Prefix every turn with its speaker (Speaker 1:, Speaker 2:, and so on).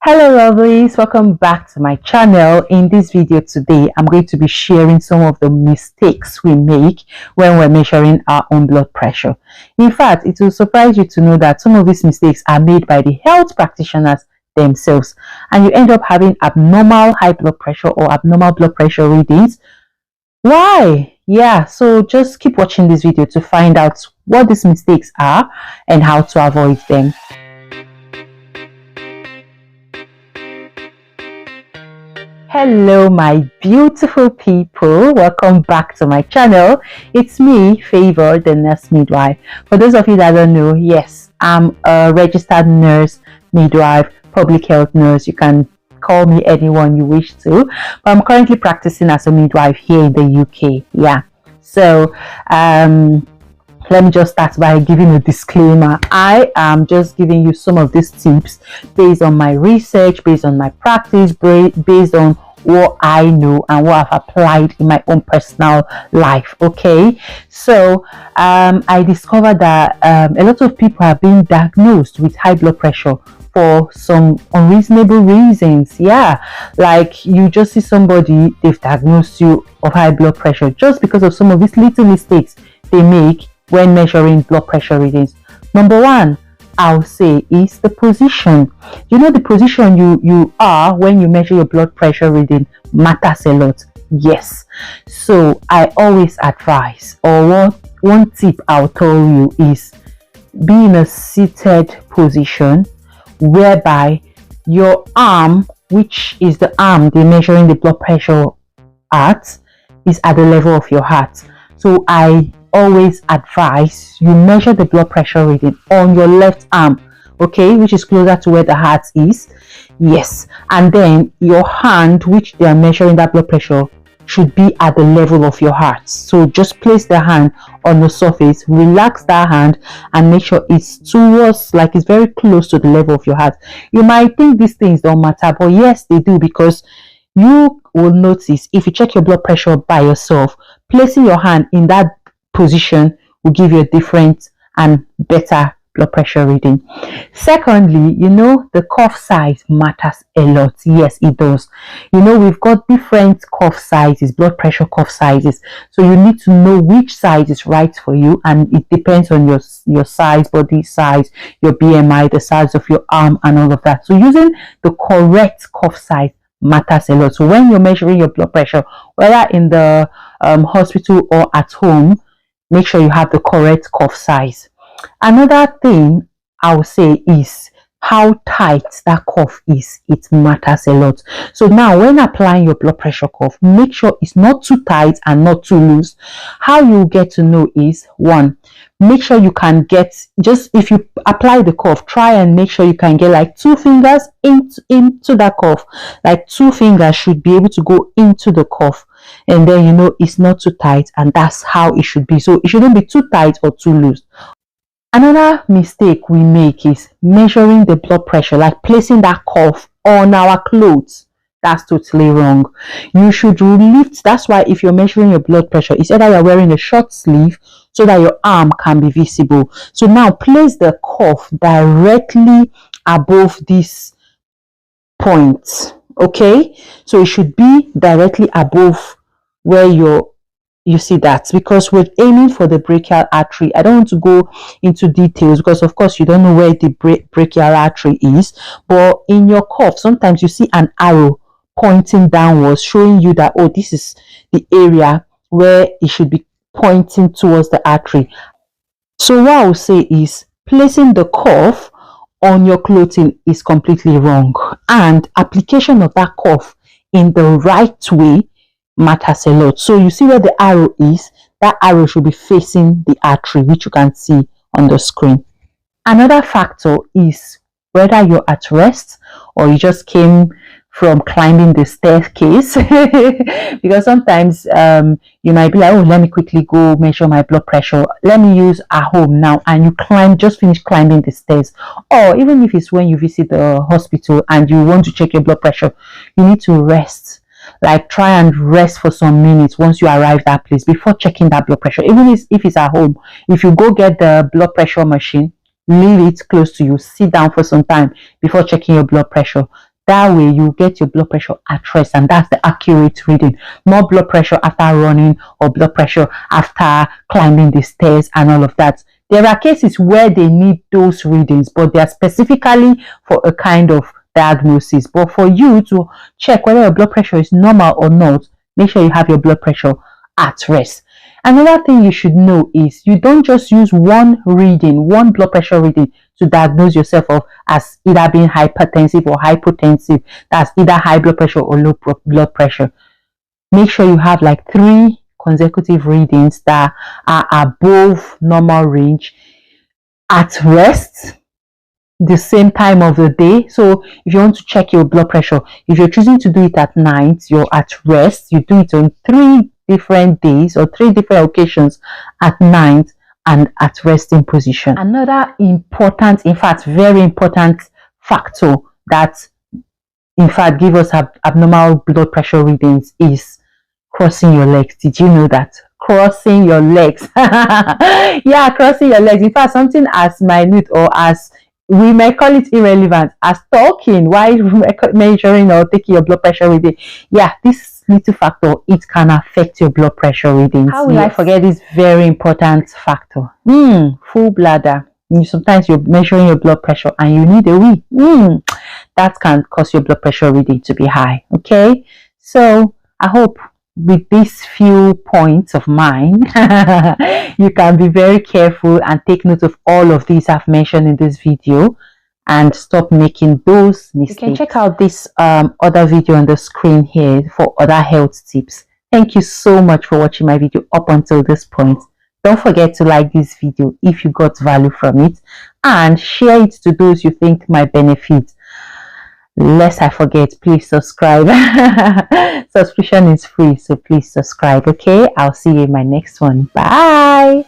Speaker 1: Hello lovelies, welcome back to my channel. In this video today, I'm going to be sharing some of the mistakes we make when we're measuring our own blood pressure. In fact, it will surprise you to know that some of these mistakes are made by the health practitioners themselves, and you end up having abnormal high blood pressure or abnormal blood pressure readings. Why? Yeah, so just keep watching this video to find out what these mistakes are and how to avoid them. Hello my beautiful people, welcome back to my channel. It's me, Favour the Nurse Midwife. For those of you that don't know, yes, I'm a registered nurse midwife, public health nurse. You can call me anyone you wish to, but I'm currently practicing as a midwife here in the UK. Yeah, so let me just start by giving a disclaimer. I am just giving you some of these tips based on my research, based on my practice, based on what I know and what I've applied in my own personal life. Okay, so I discovered that a lot of people are being diagnosed with high blood pressure for some unreasonable reasons. Yeah, like you just see somebody, they've diagnosed you of high blood pressure just because of some of these little mistakes they make when measuring blood pressure readings. Number one, I'll say, is the position. You know, the position you are when you measure your blood pressure reading matters a lot. Yes, so I always advise, or one tip I'll tell you is, be in a seated position whereby your arm, which is the arm they're measuring the blood pressure at, is at the level of your heart. So I always advise you measure the blood pressure reading on your left arm, okay, which is closer to where the heart is. Yes, and then your hand, which they are measuring that blood pressure, should be at the level of your heart. So just place the hand on the surface, relax that hand, and make sure it's towards, like it's very close to the level of your heart. You might think these things don't matter, but yes, they do, because you will notice if you check your blood pressure by yourself, placing your hand in that position will give you a different and better blood pressure reading. Secondly, you know, the cuff size matters a lot. Yes, it does. You know, we've got different cuff sizes, blood pressure cuff sizes, so you need to know which size is right for you, and it depends on your size, body size, your BMI, the size of your arm, and all of that. So using the correct cuff size matters a lot. So when you're measuring your blood pressure, whether in the hospital or at home, make sure you have the correct cuff size. Another thing I would say is how tight that cuff is. It matters a lot. So now when applying your blood pressure cuff, make sure it's not too tight and not too loose. How you get to know is, one, make sure you can get, just if you apply the cuff, try and make sure you can get like 2 fingers into that cuff. Like 2 fingers should be able to go into the cuff, and then you know it's not too tight, and that's how it should be. So it shouldn't be too tight or too loose. Another mistake we make is measuring the blood pressure, like placing that cuff on our clothes. That's totally wrong. You should lift. That's why if you're measuring your blood pressure, it's either you're wearing a short sleeve so that your arm can be visible. So now place the cuff directly above this point. Okay, so it should be directly above where you see that, because we're aiming for the brachial artery. I don't want to go into details because of course you don't know where the brachial artery is, but in your cuff sometimes you see an arrow pointing downwards, showing you that, oh, this is the area where it should be pointing towards the artery. So what I will say is, placing the cuff on your clothing is completely wrong, and application of that cuff in the right way matters a lot. So you see where the arrow is, that arrow should be facing the artery, which you can see on the screen. Another factor is whether you're at rest or you just came from climbing the staircase because sometimes you might be like, oh, let me quickly go measure my blood pressure, let me use at home now, and you just finish climbing the stairs. Or even if it's when you visit the hospital and you want to check your blood pressure, you need to rest. Like try and rest for some minutes once you arrive at that place before checking that blood pressure. Even if it's at home, if you go get the blood pressure machine, leave it close to you, sit down for some time before checking your blood pressure. That way you get your blood pressure at rest, and that's the accurate reading. Not blood pressure after running or blood pressure after climbing the stairs and all of that. There are cases where they need those readings, but they are specifically for a kind of diagnosis. But for you to check whether your blood pressure is normal or not, make sure you have your blood pressure at rest. Another thing you should know is you don't just use one reading, one blood pressure reading to diagnose yourself of as either being hypertensive or hypotensive. That's either high blood pressure or low blood pressure. Make sure you have like 3 consecutive readings that are above normal range at rest, the same time of the day. So if you want to check your blood pressure, if you're choosing to do it at night, you're at rest, you do it on 3 different days or 3 different occasions at night and at resting position. Another important, in fact very important factor that in fact give us abnormal blood pressure readings is crossing your legs. Did you know that? Crossing your legs. Yeah, crossing your legs. In fact, something as minute or as we may call it irrelevant as talking while measuring or taking your blood pressure reading. Yeah, this little factor, it can affect your blood pressure readings. How will I forget this very important factor? Full bladder. Sometimes you're measuring your blood pressure and you need a wee. That can cause your blood pressure reading to be high. Okay, so I hope with these few points of mine you can be very careful and take note of all of these I've mentioned in this video and stop making those mistakes. You can check out this other video on the screen here for other health tips. Thank you so much for watching my video up until this point. Don't forget to like this video if you got value from it and share it to those you think might benefit. Lest I forget, please subscribe. Subscription is free, so please subscribe. Okay, I'll see you in my next one. Bye.